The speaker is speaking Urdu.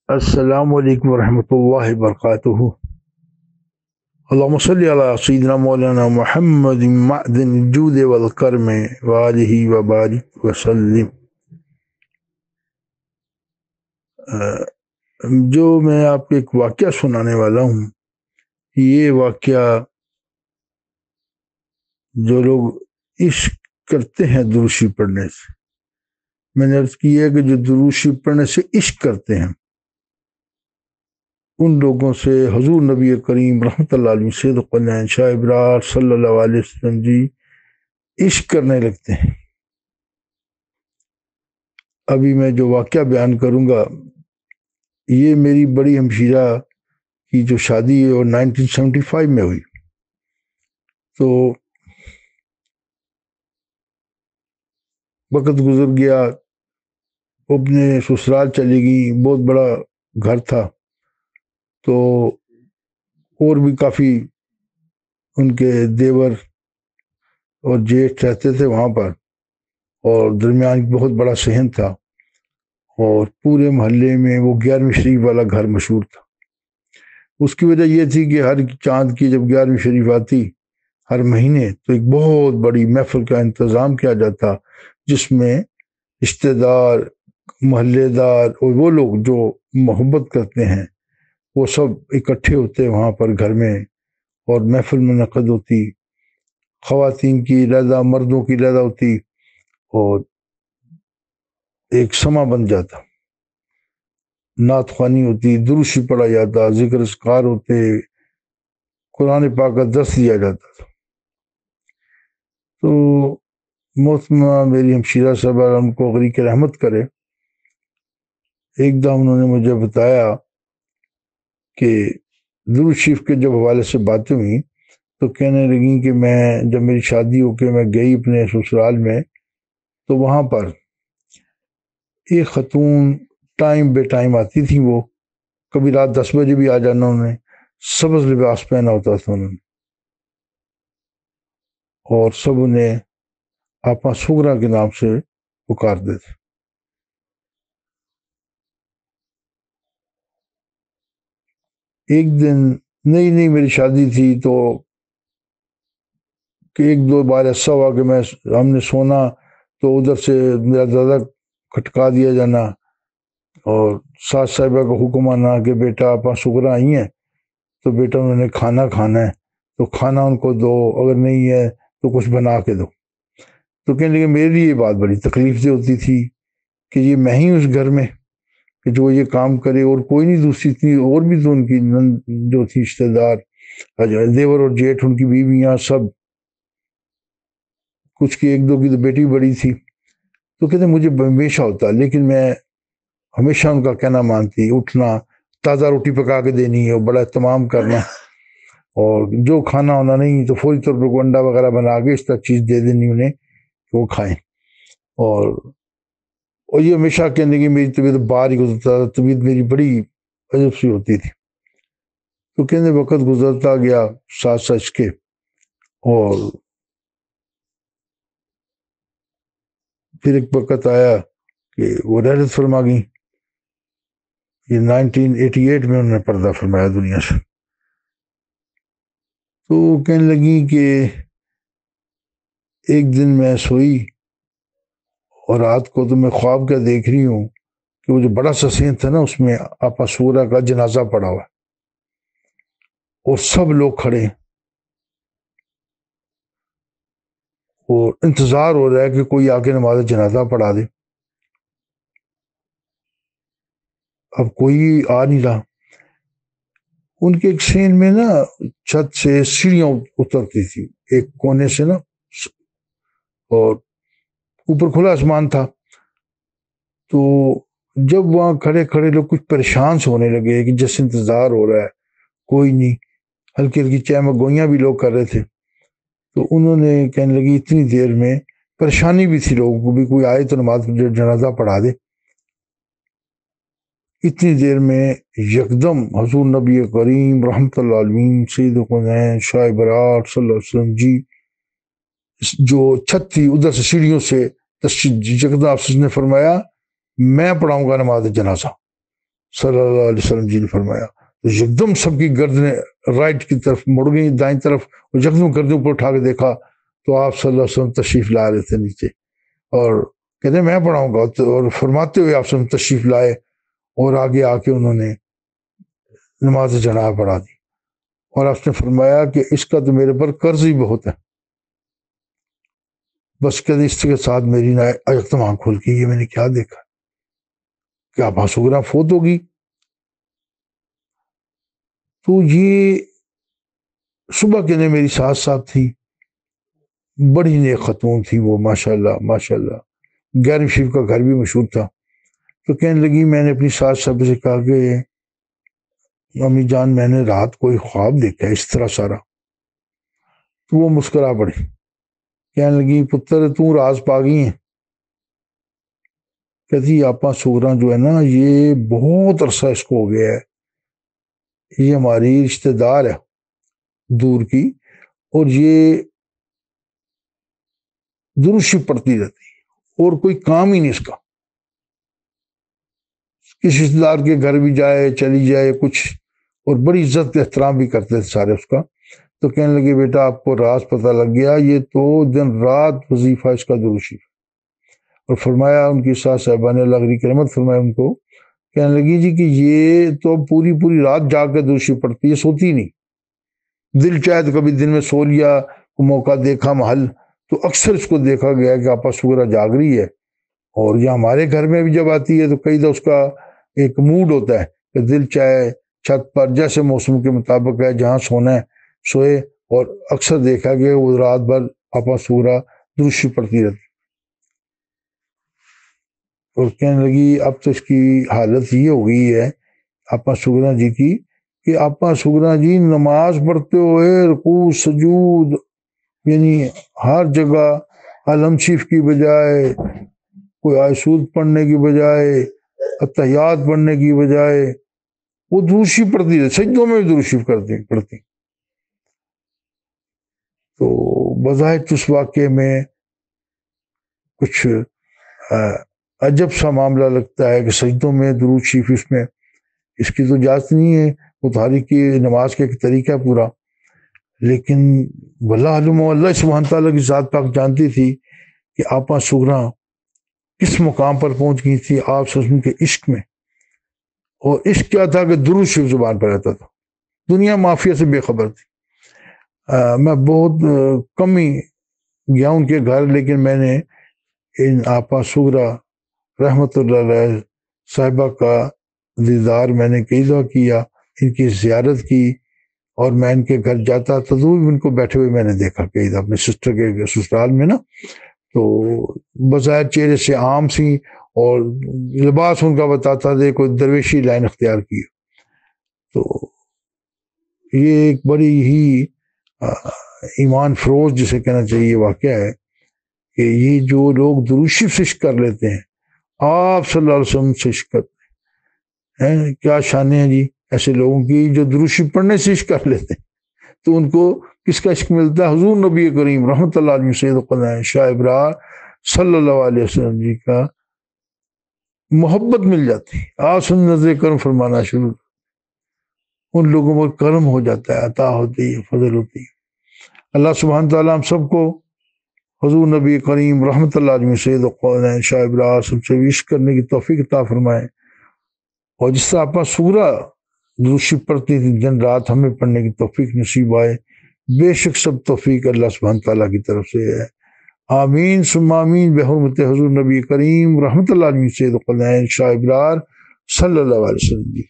السلام علیکم ورحمۃ اللہ وبرکاتہ۔ اللہم صلی علی سیدنا مولانا محمد معدن الجود والکرم وآلہ وبارک وسلم۔ جو میں آپ کو ایک واقعہ سنانے والا ہوں، یہ واقعہ جو لوگ عشق کرتے ہیں دروشی پڑھنے سے، میں نے عرض کی ہے کہ جو دروشی پڑھنے سے عشق کرتے ہیں ان لوگوں سے حضور نبی کریم رحمۃ اللہ علیہ سید قلین شاہ ابرار صلی اللہ علیہ وسلم جی عشق کرنے لگتے ہیں۔ ابھی میں جو واقعہ بیان کروں گا یہ میری بڑی ہمشیرہ کی جو شادی ہے وہ 1975 میں ہوئی، تو وقت گزر گیا، وہ اپنے سسرال چلی گئی، بہت بڑا گھر تھا، تو اور بھی کافی ان کے دیور اور جیٹھ رہتے تھے وہاں پر، اور درمیان بہت بڑا صحن تھا، اور پورے محلے میں وہ 11ویں شریف والا گھر مشہور تھا۔ اس کی وجہ یہ تھی کہ ہر چاند کی جب 11ویں شریف آتی ہر مہینے تو ایک بہت بڑی محفل کا انتظام کیا جاتا، جس میں رشتہ دار، محلے دار اور وہ لوگ جو محبت کرتے ہیں وہ سب اکٹھے ہوتے وہاں پر گھر میں، اور محفل منعقد ہوتی، خواتین کی علیحدہ، مردوں کی علیحدہ ہوتی، اور ایک سما بن جاتا، نعت خوانی ہوتی، دروشی پڑھا جاتا، ذکر اذکار ہوتے، قرآن پاک کا درس دیا جاتا تھا۔ تو محترمہ میری ہمشیرہ صاحبہ ان کو غریق رحمت کرے، ایک دم انہوں نے مجھے بتایا کہ درود شریف کے جب حوالے سے باتیں ہوئیں تو کہنے لگیں کہ میں جب میری شادی ہو کے میں گئی اپنے سسرال میں تو وہاں پر ایک خاتون ٹائم بے ٹائم آتی تھی، وہ کبھی رات 10 بجے بھی آ جانا، انہوں نے سبز لباس پہنا ہوتا تھا انہوں نے، اور سب انہیں آپا سغرا کے نام سے پکارتے تھے۔ ایک دن نئی نئی میری شادی تھی تو کہ ایک دو بار ایسا ہوا کہ ہم نے سونا تو ادھر سے میرا دادا کھٹکا دیا جانا، اور ساس صاحبہ کا حکم آنا کہ بیٹا آپا سغرا آئی ہیں تو بیٹا انہوں نے کھانا کھانا ہے تو کھانا ان کو دو، اگر نہیں ہے تو کچھ بنا کے دو۔ تو کہنے لگے میرے لیے یہ بات بڑی تکلیف دہ ہوتی تھی کہ یہ میں ہی اس گھر میں کہ جو یہ کام کرے، اور کوئی نہیں، دوسری تھی اور بھی تو ان کی جو تھی رشتے دار، دیور اور جیٹھ، ان کی بیویاں سب، کچھ کی ایک دو کی تو بیٹی بڑی تھی۔ تو کہتے مجھے ہمیشہ ہوتا، لیکن میں ہمیشہ ان کا کہنا مانتی، اٹھنا، تازہ روٹی پکا کے دینی اور بڑا اہتمام کرنا، اور جو کھانا ہونا نہیں تو فوری طور پر انڈا وغیرہ بنا کے اس طرح چیز دے دینی انہیں کہ وہ کھائیں، اور یہ ہمیشہ کہنے کی میری طبیعت باہر ہی گزرتا تھا، طبیعت میری بڑی عجب سی ہوتی تھی۔ تو کہنے وقت گزرتا گیا ساتھ سچ کے، اور پھر ایک وقت آیا کہ وہ رحلت فرما گئی، یہ 1988 میں انہوں نے پردہ فرمایا دنیا سے۔ تو کہنے لگی کہ ایک دن میں سوئی اور رات کو تو میں خواب کیا دیکھ رہی ہوں کہ وہ جو بڑا سا صحن تھا نا، اس میں آپا سغرا کا جنازہ پڑا ہوا ہے، اور سب لوگ کھڑے ہیں، اور انتظار ہو رہا ہے کہ کوئی آ کے نماز جنازہ پڑھا دے۔ اب کوئی آ نہیں رہا۔ ان کے ایک صحن میں نا چھت سے سیڑھیاں اترتی تھی ایک کونے سے نا، اور اوپر کھلا آسمان تھا۔ تو جب وہاں کھڑے کھڑے لوگ کچھ پریشان سے ہونے لگے کہ جیسے انتظار ہو رہا ہے کوئی نہیں، ہلکی ہلکی چہمہ گوئیاں بھی لوگ کر رہے تھے، تو انہوں نے کہنے لگی اتنی دیر میں پریشانی بھی تھی لوگوں کو بھی، کوئی آئے تو نماز جنازہ پڑھا دے۔ اتنی دیر میں یکدم حضور نبی کریم رحمۃ اللہ علیہ سید قنین شاہ برار صلی اللہ علیہ وسلم جی جو چھت تھی ادھر سے سیڑھیوں سے یکدم آپ نے فرمایا میں پڑھاؤں گا نماز جنازہ۔ صلی اللہ علیہ وسلم جی نے فرمایا تو یکدم سب کی گردنیں رائٹ کی طرف مڑ گئی، دائیں طرف، اور یکدم گردن اوپر اٹھا کے دیکھا تو آپ صلی اللہ علیہ وسلم تشریف لا رہے تھے نیچے، اور کہتے ہیں میں پڑھاؤں گا، اور فرماتے ہوئے آپ صلی اللہ علیہ وسلم تشریف لائے اور آگے آ کے انہوں نے نماز جنازہ پڑھا دی، اور آپ نے فرمایا کہ اس کا تو میرے پر قرض ہی بہت ہے، بس کہتے اس کے ساتھ میری نہ یکدم آنکھ کھل کے یہ میں نے کیا دیکھا کہ آپا سغرا فوت ہوگی۔ تو یہ صبح کے نے میری ساتھ ساتھ تھی، بڑی نیک خاتون تھی وہ، ماشاءاللہ ماشاءاللہ، 11 شریف کا گھر بھی مشہور تھا۔ تو کہنے لگی میں نے اپنی ساس صاحب سے کہا کہ امی جان میں نے رات کوئی خواب دیکھا ہے اس طرح سارا، تو وہ مسکرا پڑی، کہنے لگی پتر تو راز پا گئی ہیں؟ کہتی آپا سغرا جو ہے نا یہ بہت عرصہ اس کو ہو گیا ہے، یہ ہماری رشتہ دار ہے دور کی، اور یہ درشی پڑتی رہتی اور کوئی کام ہی نہیں اس کا، کسی رشتہ دار کے گھر بھی جائے چلی جائے کچھ، اور بڑی عزت احترام بھی کرتے تھے سارے اس کا۔ تو کہنے لگے بیٹا آپ کو راز پتہ لگ گیا، یہ تو دن رات وظیفہ اس کا درشی، اور فرمایا ان کی ساس صاحبہ نے اللہ کی رحمت فرمایا ان کو، کہنے لگی جی کہ یہ تو پوری پوری رات جا کے درشی پڑتی ہے، سوتی نہیں، دل چاہے تو کبھی دن میں سو لیا، موقع دیکھا محل تو اکثر اس کو دیکھا گیا کہ آپا سغرا جاگ رہی ہے، اور یہ ہمارے گھر میں بھی جب آتی ہے تو کئی دفعہ اس کا ایک موڈ ہوتا ہے کہ دل چاہے چھت پر جیسے موسم کے مطابق ہے جہاں سونا ہے سوئے، اور اکثر دیکھا کہ وہ رات بھر آپا سغرا درشی پڑتی رہتی، اور کہنے لگی اب تو اس کی حالت یہ ہو گئی ہے آپا سغرا جی کی کہ آپا سغرا جی نماز پڑھتے ہوئے رکوع سجود یعنی ہر جگہ علم شریف کی بجائے، کوئی آیسود پڑھنے کی بجائے، اتحیات پڑھنے کی بجائے وہ درشی پڑھتی ہے، سجدوں میں بھی درشی پڑھتی۔ تو بظاہر اس واقعے میں کچھ عجب سا معاملہ لگتا ہے کہ سجدوں میں درود شریف اس میں اس کی تو اجازت نہیں ہے، وہ تاریخ کی نماز کا ایک طریقہ ہے پورا، لیکن واللہ علم اللہ سبحانہ تعالیٰ کی ذات پاک جانتی تھی کہ آپا سغرا کس مقام پر پہنچ گئی تھی آپ سسم کے عشق میں، اور عشق کیا تھا کہ درود شریف زبان پر رہتا تھا، دنیا مافیا سے بے خبر تھی۔ میں بہت کم ہی گیا ان کے گھر، لیکن میں نے ان آپا سغرا رحمت اللہ علیہ صاحبہ کا دیدار میں نے کئی دفعہ کیا، ان کی زیارت کی، اور میں ان کے گھر جاتا تھا تو ان کو بیٹھے ہوئے میں نے دیکھا کئی دفعہ اپنے سسٹر کے سسرال میں نا، تو بظاہر چہرے سے عام سی، اور لباس ان کا بتاتا تھا کوئی درویشی لائن اختیار کی۔ تو یہ ایک بڑی ہی ایمان فروز جسے کہنا چاہیے واقعہ ہے کہ یہ جو لوگ درود شریف سے عشق کر لیتے ہیں، آپ صلی اللہ علیہ وسلم سے عشق کرتے ہیں، کیا شانیں ہیں جی ایسے لوگوں کی جو درود شریف پڑھنے سے عشق کر لیتے ہیں، تو ان کو کس کا عشق ملتا ہے؟ حضور نبی کریم رحمۃ اللہ علیہ سید قلعہ شاہ ابرار صلی اللہ علیہ وسلم جی کا محبت مل جاتی، آسن نظر کرم فرمانا شروع، ان لوگوں پر کرم ہو جاتا ہے، عطا ہوتی ہے، فضل ہوتی ہے۔ اللہ سبحانہ تعالیٰ ہم سب کو حضور نبی کریم رحمۃ اللہ علیہ سید قلعہ شاہ ابرار سب سے عشق کرنے کی توفیق عطا فرمائے، اور جس طرح آپا سغرا درود شریف پڑھتی تھی دن رات، ہمیں پڑھنے کی توفیق نصیب آئے، بے شک سب توفیق اللہ سبحانہ تعالیٰ کی طرف سے ہے، آمین ثم آمین بحرمت حضور نبی کریم رحمۃ اللہ علیہ سید قلعہ شاہ ابرار صلی اللہ علیہ وسلم۔